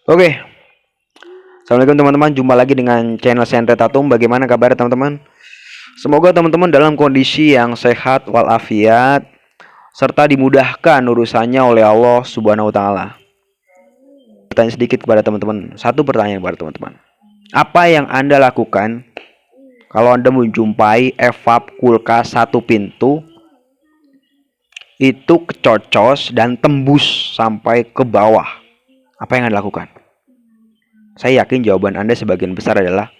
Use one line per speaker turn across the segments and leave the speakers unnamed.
Oke, assalamualaikum teman-teman. Jumpa lagi dengan channel Sendre Tatum. Bagaimana kabar teman-teman? Semoga teman-teman dalam kondisi yang sehat walafiat serta dimudahkan urusannya oleh Allah Subhanahu wa taala. Bertanya sedikit kepada teman-teman. Satu pertanyaan kepada teman-teman. Apa yang Anda lakukan kalau Anda menjumpai evap kulkas satu pintu itu kecocos dan tembus sampai ke bawah? Apa yang Anda lakukan? Saya yakin jawaban Anda sebagian besar adalah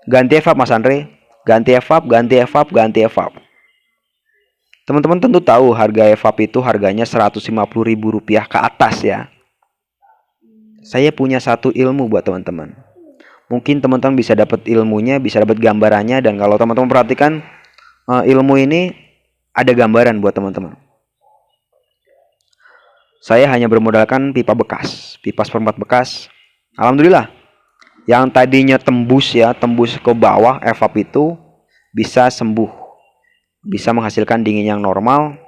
ganti evap, Mas Andre. Ganti evap, ganti evap, ganti evap. Teman-teman tentu tahu harga evap itu harganya Rp150.000 ke atas ya. Saya punya satu ilmu buat teman-teman. Mungkin teman-teman bisa dapat ilmunya, bisa dapat gambarannya, dan kalau teman-teman perhatikan ilmu ini ada gambaran buat teman-teman. Saya hanya bermodalkan pipa bekas, pipa seperempat bekas. Alhamdulillah, yang tadinya tembus ke bawah evap itu bisa sembuh, bisa menghasilkan dingin yang normal.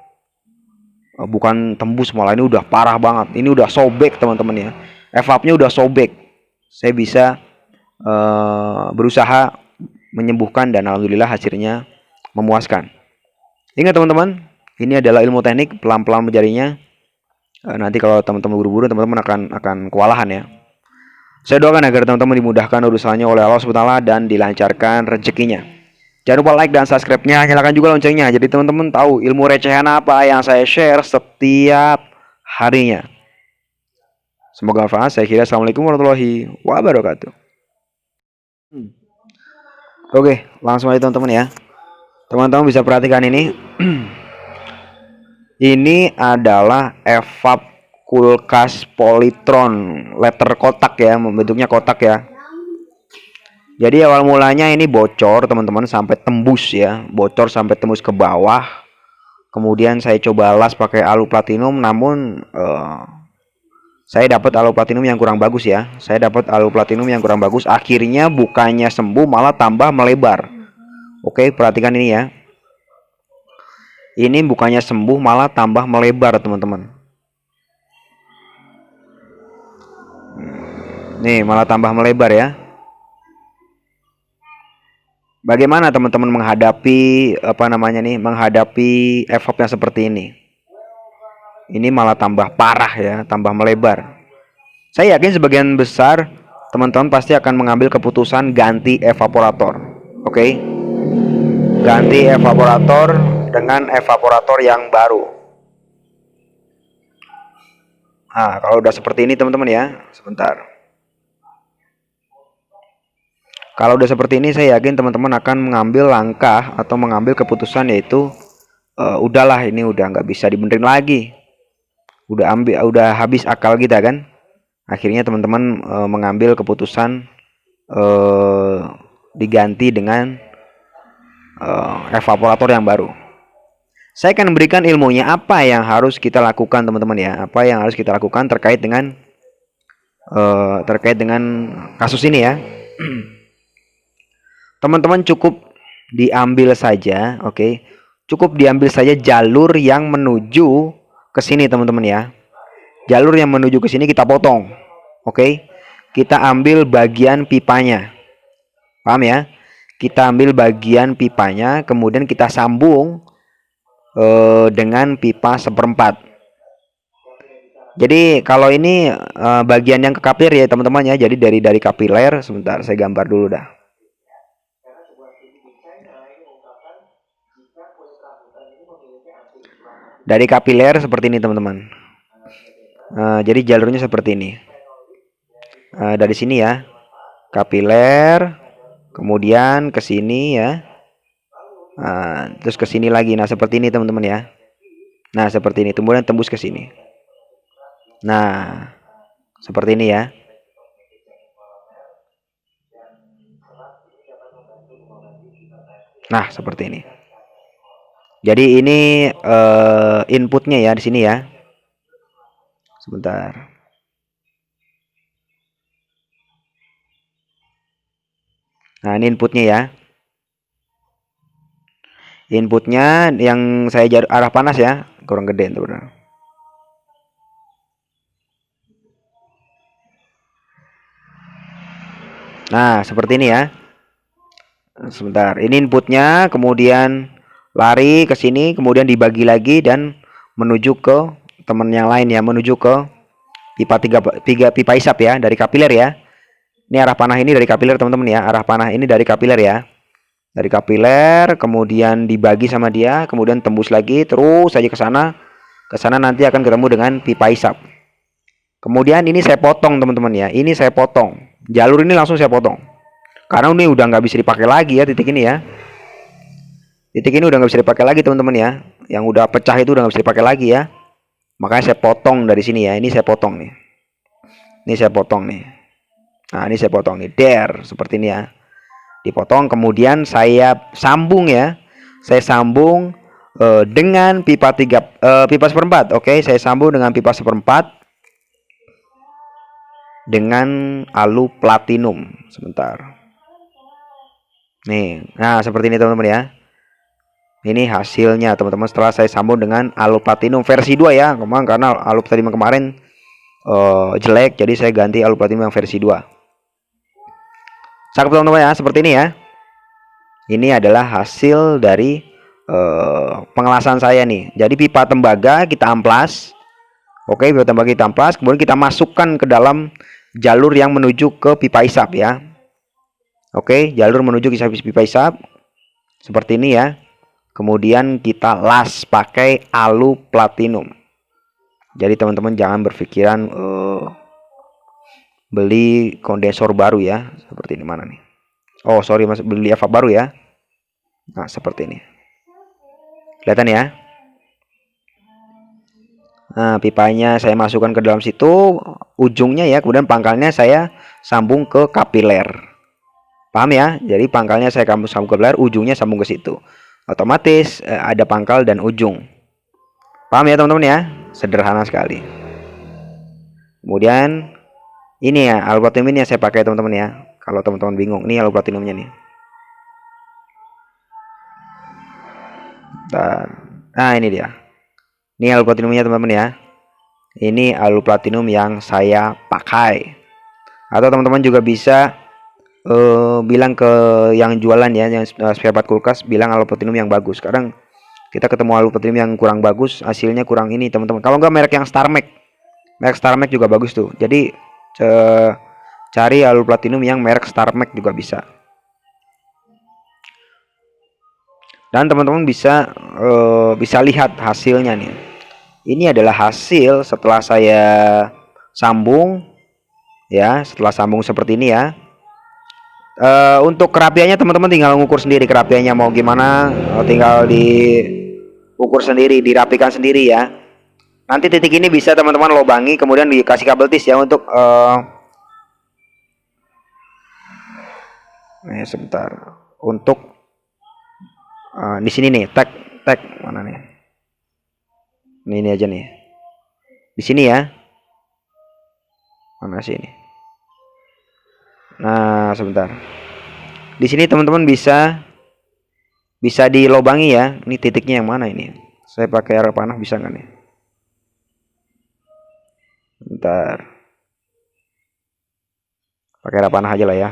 Bukan tembus, malah ini udah parah banget, ini udah sobek teman-teman ya, evapnya udah sobek. Saya bisa berusaha menyembuhkan dan alhamdulillah hasilnya memuaskan. Ingat teman-teman, ini adalah ilmu teknik, pelan-pelan mencarinya. Nanti kalau teman-teman buru-buru, teman-teman akan kewalahan ya. Saya doakan agar teman-teman dimudahkan urusannya oleh Allah SWT dan dilancarkan rezekinya. Jangan lupa like dan subscribe-nya, nyalakan juga loncengnya. Jadi teman-teman tahu ilmu recehan apa yang saya share setiap harinya. Semoga bermanfaat. Saya kira assalamualaikum warahmatullahi wabarakatuh. Oke, langsung aja teman-teman ya. Teman-teman bisa perhatikan ini. Ini adalah evap kulkas Polytron letter kotak ya, bentuknya kotak ya. Jadi awal mulanya ini bocor teman-teman sampai tembus ya, bocor sampai tembus ke bawah. Kemudian saya coba las pakai alu platinum, namun saya dapat alu platinum yang kurang bagus ya. Akhirnya bukannya sembuh malah tambah melebar. Oke, perhatikan ini ya. Ini bukannya sembuh malah tambah melebar teman-teman. Nih, malah tambah melebar ya. Bagaimana teman-teman menghadapi menghadapi evap yang seperti ini? Ini malah tambah parah ya, tambah melebar. Saya yakin sebagian besar teman-teman pasti akan mengambil keputusan ganti evaporator. Oke? Ganti evaporator dengan evaporator yang baru. Nah, kalau udah seperti ini teman-teman ya, sebentar. Kalau udah seperti ini, saya yakin teman-teman akan mengambil langkah atau mengambil keputusan yaitu udahlah, ini udah nggak bisa dibenerin lagi. Udah habis akal kita kan. Akhirnya teman-teman mengambil keputusan diganti dengan evaporator yang baru. Saya akan memberikan ilmunya apa yang harus kita lakukan teman-teman ya. Apa yang harus kita lakukan terkait dengan kasus ini ya. Teman-teman cukup diambil saja, oke. Cukup diambil saja jalur yang menuju ke sini teman-teman ya. Jalur yang menuju ke sini kita potong. Oke. Kita ambil bagian pipanya. Paham ya? Kita ambil bagian pipanya, kemudian kita sambung dengan pipa seperempat. Jadi kalau ini bagian yang ke kapiler ya teman-teman ya. Jadi dari kapiler, sebentar saya gambar dulu dah. Dari kapiler seperti ini teman-teman. Jadi jalurnya seperti ini. Dari sini ya, kapiler, kemudian ke sini ya, terus ke sini lagi. Nah seperti ini teman-teman ya. Nah seperti ini, kemudian tembus ke sini. Nah seperti ini ya. Nah seperti ini. Jadi ini inputnya ya di sini ya. Sebentar. Nah ini inputnya ya. Inputnya yang saya arah panas ya, kurang gede tuh benar. Nah, seperti ini ya. Sebentar, ini inputnya, kemudian lari ke sini, kemudian dibagi lagi dan menuju ke teman yang lain ya, menuju ke pipa tiga pipa isap ya, dari kapiler ya. Ini arah panah ini dari kapiler teman-teman ya, arah panah ini dari kapiler ya. Dari kapiler, kemudian dibagi sama dia, kemudian tembus lagi, terus saja ke sana. Ke sana nanti akan ketemu dengan pipa isap. Kemudian ini saya potong teman-teman ya, ini saya potong. Jalur ini langsung saya potong. Karena ini udah nggak bisa dipakai lagi ya, titik ini ya. Titik ini udah nggak bisa dipakai lagi teman-teman ya. Yang udah pecah itu udah nggak bisa dipakai lagi ya. Makanya saya potong dari sini ya. Ini saya potong nih. Ini saya potong nih. Nah ini saya potong nih. Seperti ini ya. Dipotong, kemudian saya sambung ya. Saya sambung dengan pipa pipa seperempat. Oke, saya sambung dengan pipa seperempat dengan alu platinum. Sebentar. Nih, nah seperti ini teman-teman ya. Ini hasilnya teman-teman setelah saya sambung dengan alu platinum versi 2 ya. Kemarin karena alu platinum kemarin jelek, jadi saya ganti alu platinum yang versi 2. Cakep teman-teman ya, seperti ini ya. Ini adalah hasil dari pengelasan saya nih. Jadi pipa tembaga kita amplas. Oke, pipa tembaga kita amplas, kemudian kita masukkan ke dalam jalur yang menuju ke pipa isap ya. Oke, jalur menuju ke pipa isap seperti ini ya. Kemudian kita las pakai alu platinum. Jadi teman-teman jangan berpikiran beli kondensor baru ya. Seperti ini mana nih? Oh sorry mas, beli evap baru ya. Nah seperti ini. Kelihatan ya. Nah pipanya saya masukkan ke dalam situ. Ujungnya ya, kemudian pangkalnya saya sambung ke kapiler. Paham ya? Jadi pangkalnya saya sambung ke kapiler, ujungnya sambung ke situ. Otomatis ada pangkal dan ujung. Paham ya teman-teman ya? Sederhana sekali. Kemudian ini ya alu platinum ini yang saya pakai teman-teman ya. Kalau teman-teman bingung, ini alu platinumnya nih. Nah ini dia. Ini alu platinumnya teman-teman ya. Ini alu platinum yang saya pakai. Atau teman-teman juga bisa bilang ke yang jualan ya, yang spare part kulkas, bilang alu platinum yang bagus. Kadang kita ketemu alu platinum yang kurang bagus, hasilnya kurang ini teman-teman. Kalau nggak merek yang StarMax, merek StarMax juga bagus tuh. Jadi cari alu platinum yang merek StarMax juga bisa. Dan teman-teman bisa lihat hasilnya nih. Ini adalah hasil setelah saya sambung ya, setelah sambung seperti ini ya. Untuk kerapiannya teman-teman tinggal ngukur sendiri kerapiannya mau gimana, tinggal diukur sendiri, dirapikan sendiri ya. Nanti titik ini bisa teman-teman lobangi, kemudian dikasih kabel tis ya untuk sebentar, untuk di sini nih, tag mana nih? Ini aja nih, di sini ya. Mana sih ini? Nah sebentar, di sini teman-teman bisa dilobangi ya. Ini titiknya yang mana ini? Saya pakai arah panah bisa nggak nih? Bentar, pakai arah panah aja lah ya.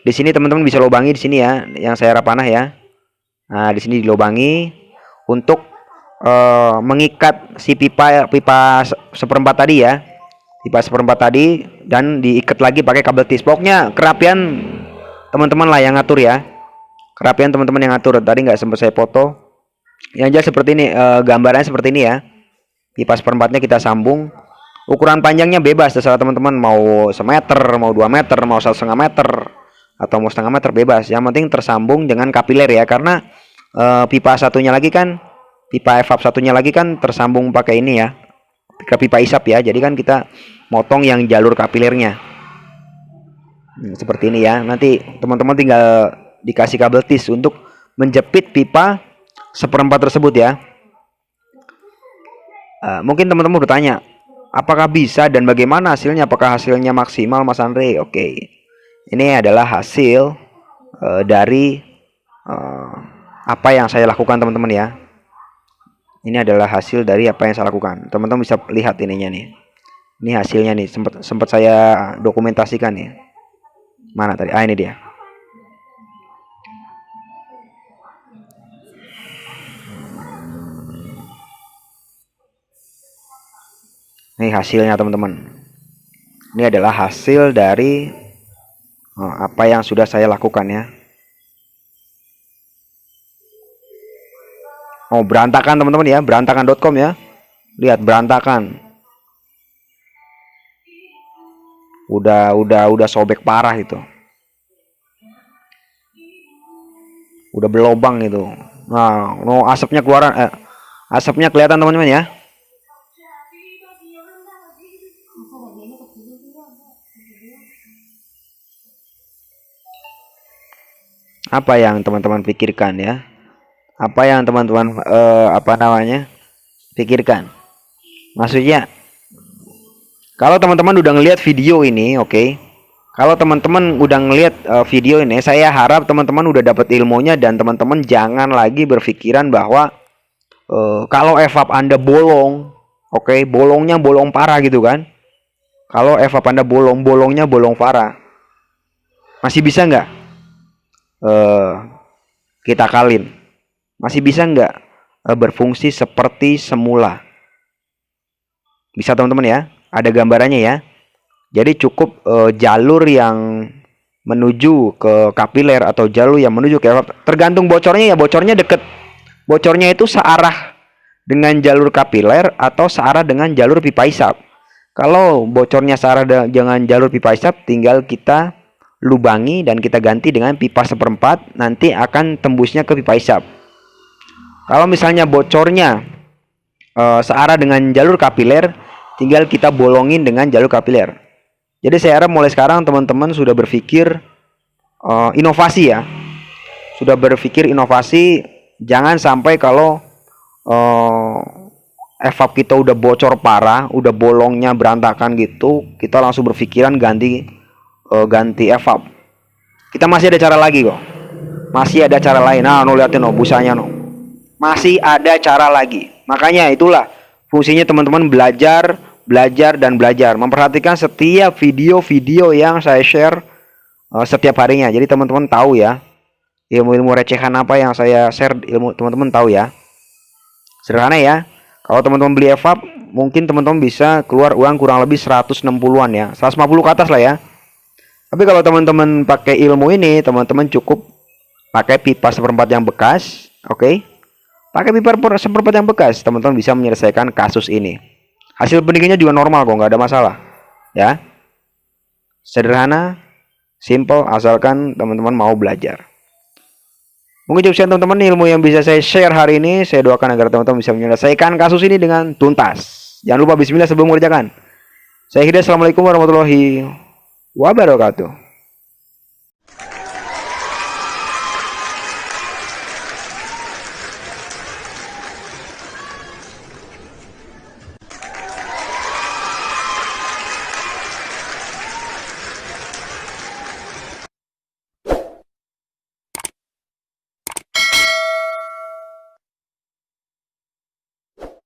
Di sini teman-teman bisa lobangi di sini ya, yang saya arah panah ya. Nah di sini dilobangi untuk mengikat si pipa seperempat tadi ya. Pipa seperempat tadi, dan diikat lagi pakai kabel tis. Pokoknya kerapian teman-teman lah yang ngatur ya. Kerapian teman-teman yang ngatur. Tadi nggak sempat saya foto. Yang jelas seperti ini, gambarannya seperti ini ya. Pipa seperempatnya kita sambung. Ukuran panjangnya bebas, terserah teman-teman mau semeter, mau 2 meter, mau 1,5 meter, atau mau setengah meter, bebas. Yang penting tersambung dengan kapiler ya. Karena pipa satunya lagi kan, pipa evap satunya lagi kan tersambung pakai ini ya, ke pipa isap ya. Jadi kan kita motong yang jalur kapilernya. Seperti ini ya. Nanti teman-teman tinggal dikasih kabel tis untuk menjepit pipa seperempat tersebut ya. Mungkin teman-teman bertanya, apakah bisa dan bagaimana hasilnya? Apakah hasilnya maksimal Mas Andre? Oke. Ini adalah hasil dari apa yang saya lakukan teman-teman ya. Ini adalah hasil dari apa yang saya lakukan. Teman-teman bisa lihat ininya nih. Ini hasilnya nih, sempat saya dokumentasikan ya. Mana tadi? Ah, ini dia. Ini hasilnya teman-teman. Ini adalah hasil dari apa yang sudah saya lakukan ya. Oh, berantakan teman-teman ya, berantakan.com ya. Lihat berantakan. Udah sobek parah itu. Udah berlobang itu. Nah, no, asapnya keluaran, asapnya kelihatan teman-teman ya. Apa yang teman-teman pikirkan ya? Apa yang teman-teman pikirkan? Maksudnya, kalau teman-teman udah ngelihat video ini, oke. Kalau teman-teman udah ngelihat video ini, saya harap teman-teman udah dapat ilmunya dan teman-teman jangan lagi berpikiran bahwa kalau evap Anda bolong, oke, bolongnya bolong parah gitu kan? Kalau evap Anda bolongnya bolong parah, masih bisa nggak kita kalin? Masih bisa nggak berfungsi seperti semula? Bisa teman-teman ya, ada gambarannya ya. Jadi cukup jalur yang menuju ke kapiler atau jalur yang menuju ke evap, tergantung bocornya ya. Bocornya itu searah dengan jalur kapiler atau searah dengan jalur pipa isap. Kalau bocornya searah dengan jalur pipa isap, tinggal kita lubangi dan kita ganti dengan pipa 1/4, nanti akan tembusnya ke pipa isap. Kalau misalnya bocornya searah dengan jalur kapiler, tinggal kita bolongin dengan jalur kapiler. Jadi saya harap mulai sekarang teman-teman sudah berpikir inovasi ya. Sudah berpikir inovasi, jangan sampai kalau evap kita udah bocor parah, udah bolongnya berantakan gitu, kita langsung berpikiran ganti evap. Kita masih ada cara lagi kok. Masih ada cara lain. Nah, lihatin busanya masih ada cara lagi. Makanya itulah fungsinya teman-teman belajar, memperhatikan setiap video-video yang saya share setiap harinya. Jadi teman-teman tahu ya, ilmu-ilmu recehan apa yang saya share, ilmu teman-teman tahu ya. Sederhana ya. Kalau teman-teman beli evap, mungkin teman-teman bisa keluar uang kurang lebih 160-an ya. 150 ke atas lah ya. Tapi kalau teman-teman pakai ilmu ini, teman-teman cukup pakai pipa 1/4 yang bekas, oke? Pakai pipa 1/4 yang bekas, teman-teman bisa menyelesaikan kasus ini. Hasil pendinginnya juga normal kok, nggak ada masalah, ya. Sederhana, simple, asalkan teman-teman mau belajar. Mungkin cukup sekian teman-teman ilmu yang bisa saya share hari ini. Saya doakan agar teman-teman bisa menyelesaikan kasus ini dengan tuntas. Jangan lupa bismillah sebelum mengerjakan. Saya Hidayat, assalamualaikum warahmatullahi wabarakatuh.